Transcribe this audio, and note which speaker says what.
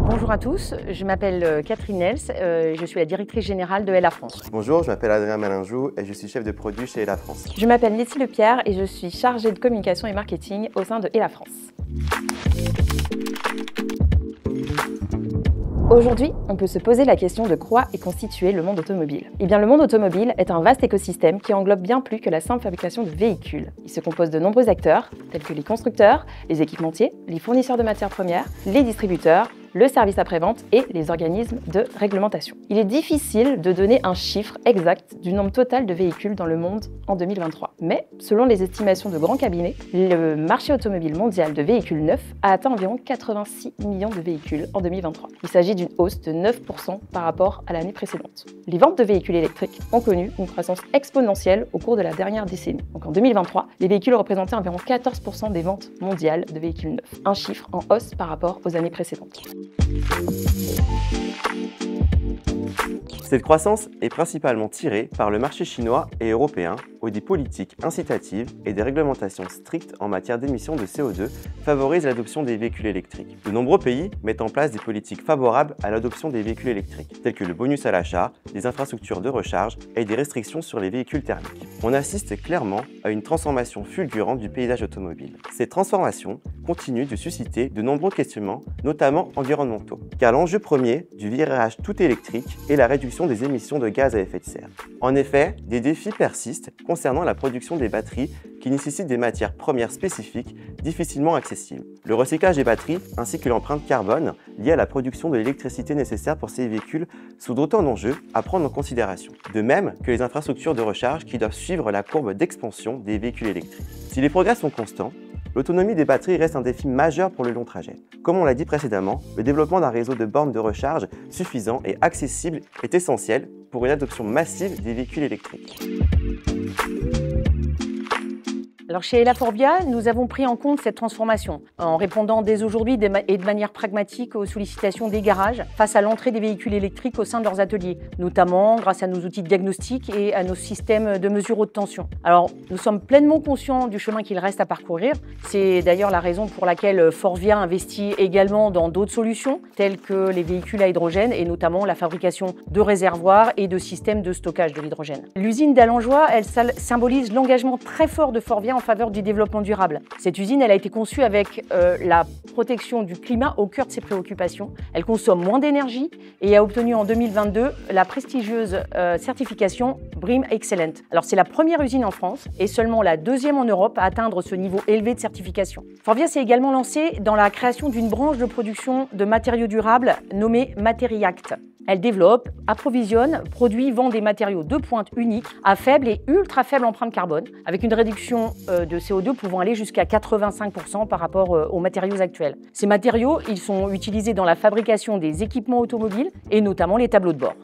Speaker 1: Bonjour à tous, je m'appelle Catherine Nels, je suis la directrice générale de Hella France.
Speaker 2: Bonjour, je m'appelle Adrien Malinjou et je suis chef de produit chez Hella France.
Speaker 1: Je m'appelle Letty Lepierre et je suis chargée de communication et marketing au sein de Hella France. Aujourd'hui, on peut se poser la question de quoi est constitué le monde automobile. Eh bien, le monde automobile est un vaste écosystème qui englobe bien plus que la simple fabrication de véhicules. Il se compose de nombreux acteurs, tels que les constructeurs, les équipementiers, les fournisseurs de matières premières, les distributeurs, le service après-vente et les organismes de réglementation. Il est difficile de donner un chiffre exact du nombre total de véhicules dans le monde en 2023. Mais, selon les estimations de grands cabinets, le marché automobile mondial de véhicules neufs a atteint environ 86 millions de véhicules en 2023. Il s'agit d'une hausse de 9% par rapport à l'année précédente. Les ventes de véhicules électriques ont connu une croissance exponentielle au cours de la dernière décennie. Donc en 2023, les véhicules représentaient environ 14% des ventes mondiales de véhicules neufs, un chiffre en hausse par rapport aux années précédentes.
Speaker 2: Cette croissance est principalement tirée par le marché chinois et européen, où des politiques incitatives et des réglementations strictes en matière d'émissions de CO2 favorisent l'adoption des véhicules électriques. De nombreux pays mettent en place des politiques favorables à l'adoption des véhicules électriques, tels que le bonus à l'achat, des infrastructures de recharge et des restrictions sur les véhicules thermiques. On assiste clairement à une transformation fulgurante du paysage automobile. Cette transformation continue de susciter de nombreux questionnements, notamment environnementaux, car l'enjeu premier du virage tout électrique est la réduction des émissions de gaz à effet de serre. En effet, des défis persistent concernant la production des batteries qui nécessitent des matières premières spécifiques difficilement accessibles. Le recyclage des batteries ainsi que l'empreinte carbone liée à la production de l'électricité nécessaire pour ces véhicules sont autant d'enjeux à prendre en considération. De même que les infrastructures de recharge qui doivent suivre la courbe d'expansion des véhicules électriques. Si les progrès sont constants, l'autonomie des batteries reste un défi majeur pour le long trajet. Comme on l'a dit précédemment, le développement d'un réseau de bornes de recharge suffisant et accessible est essentiel pour une adoption massive des véhicules électriques.
Speaker 1: Alors chez Hella Forvia, nous avons pris en compte cette transformation en répondant dès aujourd'hui et de manière pragmatique aux sollicitations des garages face à l'entrée des véhicules électriques au sein de leurs ateliers, notamment grâce à nos outils de diagnostic et à nos systèmes de mesure haute tension. Alors nous sommes pleinement conscients du chemin qu'il reste à parcourir. C'est d'ailleurs la raison pour laquelle Forvia investit également dans d'autres solutions telles que les véhicules à hydrogène et notamment la fabrication de réservoirs et de systèmes de stockage de l'hydrogène. L'usine d'Allenjoie, elle symbolise l'engagement très fort de Forvia en faveur du développement durable. Cette usine, elle a été conçue avec la protection du climat au cœur de ses préoccupations. Elle consomme moins d'énergie et a obtenu en 2022 la prestigieuse certification BREEAM Excellent. Alors c'est la première usine en France et seulement la deuxième en Europe à atteindre ce niveau élevé de certification. Forvia s'est également lancée dans la création d'une branche de production de matériaux durables nommée Materiact. Elle développe, approvisionne, produit, vend des matériaux de pointe uniques à faible et ultra faible empreinte carbone, avec une réduction de CO2 pouvant aller jusqu'à 85% par rapport aux matériaux actuels. Ces matériaux, ils sont utilisés dans la fabrication des équipements automobiles et notamment les tableaux de bord.